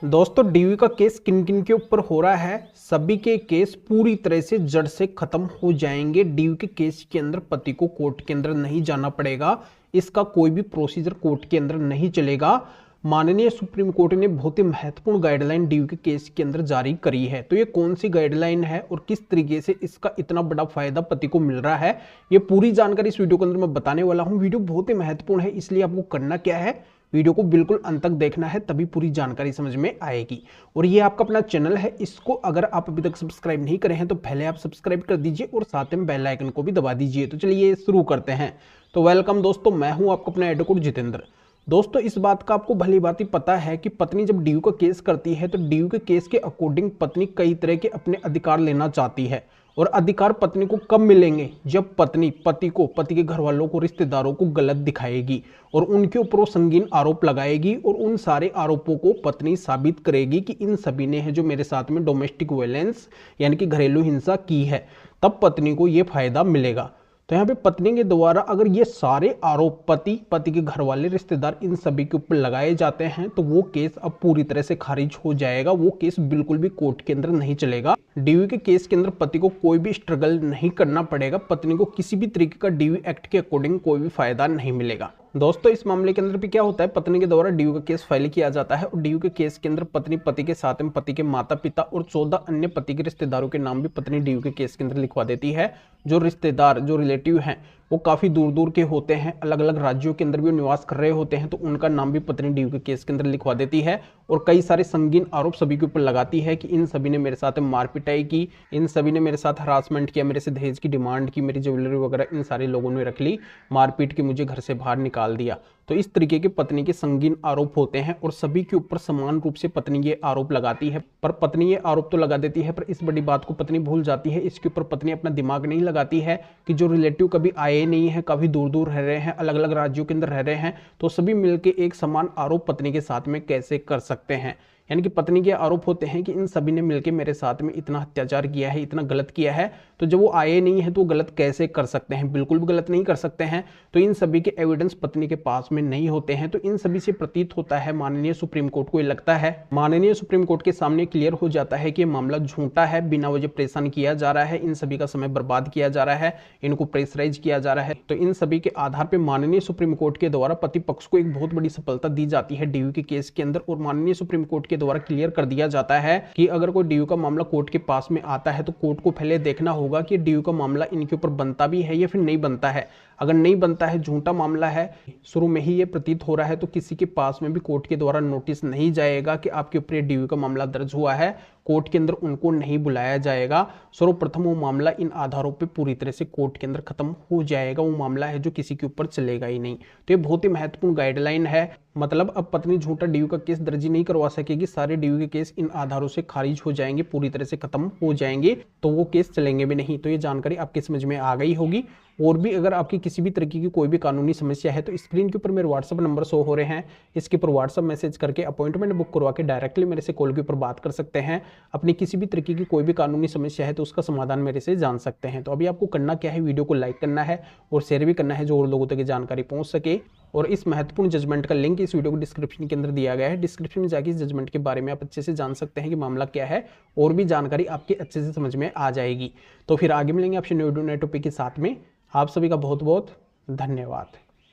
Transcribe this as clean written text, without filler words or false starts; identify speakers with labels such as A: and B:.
A: दोस्तों डीवी का केस किन किन के ऊपर हो रहा है? सभी के केस पूरी तरह से जड़ से खत्म हो जाएंगे। डीवी के केस के अंदर पति को कोर्ट के अंदर नहीं जाना पड़ेगा, इसका कोई भी प्रोसीजर कोर्ट के अंदर नहीं चलेगा। माननीय सुप्रीम कोर्ट ने बहुत ही महत्वपूर्ण गाइडलाइन डीवी के केस के अंदर जारी करी है। तो ये कौन सी गाइडलाइन है और किस तरीके से इसका इतना बड़ा फायदा पति को मिल रहा है, ये पूरी जानकारी इस वीडियो के अंदर मैं बताने वाला हूं। वीडियो बहुत ही महत्वपूर्ण है, इसलिए आपको करना क्या है, वीडियो को बिल्कुल अंत तक देखना है, तभी पूरी जानकारी समझ में आएगी। और ये आपका अपना चैनल है, इसको अगर आप अभी तक सब्सक्राइब नहीं करे हैं तो पहले आप सब्सक्राइब कर दीजिए और साथ में बेल आइकन को भी दबा दीजिए। तो चलिए शुरू करते हैं। तो वेलकम दोस्तों, मैं हूं आपका अपना एडवोकेट जितेंद्र। दोस्तों इस बात का आपको भली भांति पता है कि पत्नी जब डीयू का केस करती है तो डीयू के केस के अकॉर्डिंग पत्नी कई तरह के अपने अधिकार लेना चाहती है। और अधिकार पत्नी को कब मिलेंगे? जब पत्नी पति को, पति के घर वालों को, रिश्तेदारों को गलत दिखाएगी और उनके ऊपर वो संगीन आरोप लगाएगी और उन सारे आरोपों को पत्नी साबित करेगी कि इन सभी ने है जो मेरे साथ में डोमेस्टिक वायलेंस यानी कि घरेलू हिंसा की है, तब पत्नी को ये फायदा मिलेगा। तो यहाँ पे पत्नी के द्वारा अगर ये सारे आरोप पति के घर वाले, रिश्तेदार, इन सभी के ऊपर लगाए जाते हैं तो वो केस अब पूरी तरह से खारिज हो जाएगा। वो केस बिल्कुल भी कोर्ट के अंदर नहीं चलेगा। डीवी के केस के अंदर पति को कोई भी स्ट्रगल नहीं करना पड़ेगा, पत्नी को किसी भी तरीके का डीवी एक्ट के अकॉर्डिंग कोई भी फायदा नहीं मिलेगा। दोस्तों इस मामले के अंदर भी क्या होता है, पत्नी के द्वारा डीयू का केस फाइल किया जाता है और डीयू के केस के अंदर पत्नी, पति के साथ में पति के माता पिता और 14 अन्य पति के रिश्तेदारों के नाम भी पत्नी डीयू के केस के अंदर लिखवा देती है। जो रिश्तेदार, जो रिलेटिव हैं वो काफी दूर दूर के होते हैं, अलग अलग राज्यों के अंदर भी निवास कर रहे होते हैं, तो उनका नाम भी पत्नी डीयू के केस के अंदर लिखवा देती है और कई सारे संगीन आरोप सभी के ऊपर लगाती है कि इन सभी ने मेरे साथ मारपिटाई की, इन सभी ने मेरे साथ हरासमेंट किया, मेरे से दहेज की डिमांड की, मेरी ज्वेलरी वगैरह इन सारे लोगों ने रख ली, मारपीट की, मुझे घर से बाहर निकाल दिया। तो इस तरीके के पत्नी के संगीन आरोप होते हैं और सभी के ऊपर समान रूप से पत्नी ये आरोप लगाती है। पर पत्नी ये आरोप तो लगा देती है, पर इस बड़ी बात को पत्नी भूल जाती है। इसके ऊपर पत्नी अपना दिमाग नहीं लगाती है कि जो रिलेटिव कभी आए नहीं है, काफी दूर दूर रह रहे हैं, अलग अलग राज्यों के अंदर रह रहे हैं, तो सभी मिलकर एक समान आरोप पत्नी के साथ में कैसे कर सकते हैं। यानी कि पत्नी के आरोप होते हैं कि इन सभी ने मिलकर मेरे साथ में इतना अत्याचार किया है, इतना गलत किया है, तो जब वो आए नहीं है तो वो गलत कैसे कर सकते हैं? बिल्कुल भी गलत नहीं कर सकते हैं। तो इन सभी के एविडेंस पत्नी के पास में नहीं होते हैं। तो इन सभी से प्रतीत होता है, माननीय सुप्रीम कोर्ट को ये लगता है, माननीय सुप्रीम कोर्ट के सामने क्लियर हो जाता है कि ये मामला झूठा है, बिना वजह परेशान किया जा रहा है, इन सभी का समय बर्बाद किया जा रहा है, इनको प्रेशराइज किया जा रहा है। तो इन सभी के आधार पर माननीय सुप्रीम कोर्ट के द्वारा पति पक्ष को एक बहुत बड़ी सफलता दी जाती है डीयू के केस के अंदर। और माननीय सुप्रीम कोर्ट के द्वारा क्लियर कर दिया जाता है कि अगर कोई डीयू का मामला कोर्ट के पास में आता है तो कोर्ट को पहले देखना होगा कि डीयू का मामला इनके ऊपर बनता भी है या फिर नहीं बनता है। अगर नहीं बनता है, झूठा मामला है, शुरू में ही ये प्रतीत हो रहा है, तो किसी के पास में भी कोर्ट के द्वारा नोटिस नहीं जाएगा कि आपके ऊपर डीयू का मामला दर्ज हुआ है, कोर्ट के अंदर उनको नहीं बुलाया जाएगा। सर्वप्रथम वो मामला इन आधारों पे पूरी तरह से कोर्ट के अंदर खत्म हो जाएगा। वो मामला है जो किसी के ऊपर चलेगा ही नहीं। तो ये बहुत ही महत्वपूर्ण गाइडलाइन है। मतलब अब पत्नी झूठा डीयू का केस दर्ज नहीं करवा सकेगी, सारे डीयू के केस इन आधारों से खारिज हो जाएंगे, पूरी तरह से खत्म हो जाएंगे, तो वो केस चलेंगे भी नहीं। तो ये जानकारी आपकी समझ में आ गई होगी। और भी अगर आपकी किसी भी तरीके की कोई भी कानूनी समस्या है तो स्क्रीन के ऊपर मेरे व्हाट्सअप नंबर शो हो रहे हैं, इसके ऊपर व्हाट्सअप मैसेज करके अपॉइंटमेंट बुक करवा के डायरेक्टली मेरे से कॉल के ऊपर बात कर सकते हैं। अपनी किसी भी तरीके की कोई भी कानूनी समस्या है तो उसका समाधान मेरे से जान सकते हैं। तो अभी आपको करना क्या है, वीडियो को लाइक करना है और शेयर भी करना है जो और लोगों तक जानकारी पहुंच सके। और इस महत्वपूर्ण जजमेंट का लिंक इस वीडियो को डिस्क्रिप्शन के अंदर दिया गया है। डिस्क्रिप्शन में जाके इस जजमेंट के बारे में आप अच्छे से जान सकते हैं कि मामला क्या है, और भी जानकारी आपके अच्छे से समझ में आ जाएगी। तो फिर आगे मिलेंगे आपसे न्यू टॉपिक के साथ में। आप सभी का बहुत बहुत धन्यवाद।